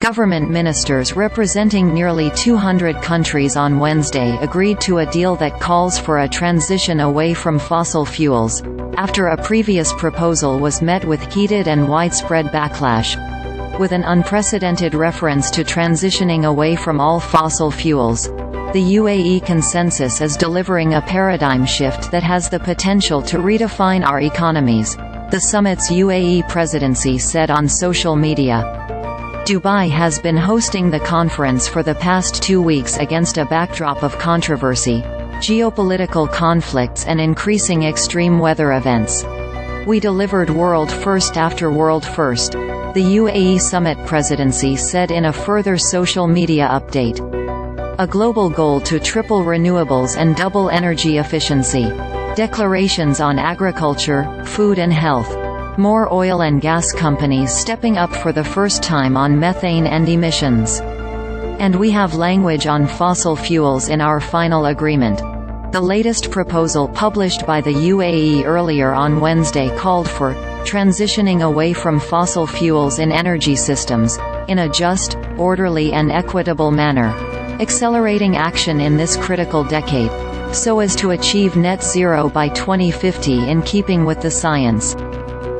Government ministers representing nearly 200 countries on Wednesday agreed to a deal that calls for a transition away from fossil fuels, after a previous proposal was met with heated and widespread backlash. With an unprecedented reference to transitioning away from all fossil fuels, the UAE consensus is delivering a paradigm shift that has the potential to redefine our economies, the summit's UAE presidency said on social media. Dubai has been hosting the conference for the past 2 weeks against a backdrop of controversy, geopolitical conflicts and increasing extreme weather events. We delivered world first after world first, the UAE summit presidency said in a further social media update. A global goal to triple renewables and double energy efficiency. Declarations on agriculture, food and health. More oil and gas companies stepping up for the first time on methane and emissions. And we have language on fossil fuels in our final agreement. The latest proposal published by the UAE earlier on Wednesday called for transitioning away from fossil fuels in energy systems, in a just, orderly and equitable manner, accelerating action in this critical decade, so as to achieve net zero by 2050 in keeping with the science.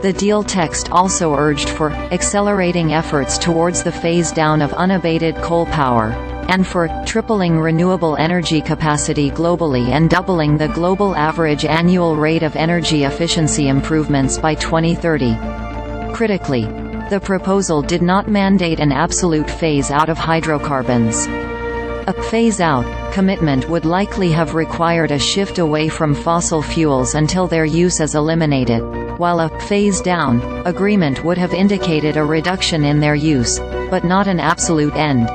The deal text also urged for accelerating efforts towards the phase-down of unabated coal power, and for tripling renewable energy capacity globally and doubling the global average annual rate of energy efficiency improvements by 2030. Critically, the proposal did not mandate an absolute phase-out of hydrocarbons. A phase-out commitment would likely have required a shift away from fossil fuels until their use is eliminated, while a phase-down agreement would have indicated a reduction in their use, but not an absolute end.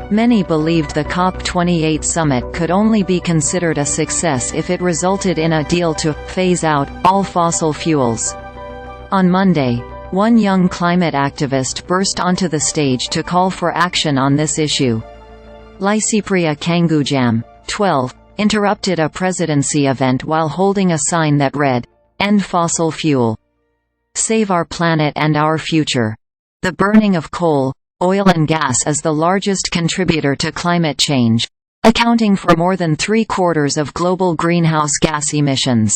Many believed the COP28 summit could only be considered a success if it resulted in a deal to phase out all fossil fuels. On Monday, one young climate activist burst onto the stage to call for action on this issue. Lysipriya Kangujam, 12, interrupted a presidency event while holding a sign that read, "End fossil fuel. Save our planet and our future." The burning of coal, oil and gas is the largest contributor to climate change, accounting for more than 3/4 of global greenhouse gas emissions.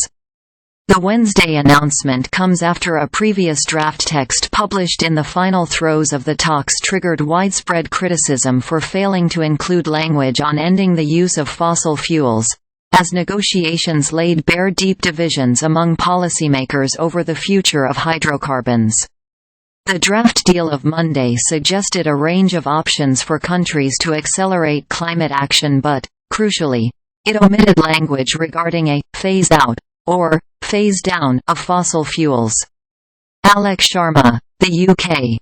The Wednesday announcement comes after a previous draft text published in the final throes of the talks triggered widespread criticism for failing to include language on ending the use of fossil fuels, as negotiations laid bare deep divisions among policymakers over the future of hydrocarbons. The draft deal of Monday suggested a range of options for countries to accelerate climate action but, crucially, it omitted language regarding a phase-out or phase-down of fossil fuels. Alok Sharma, the UK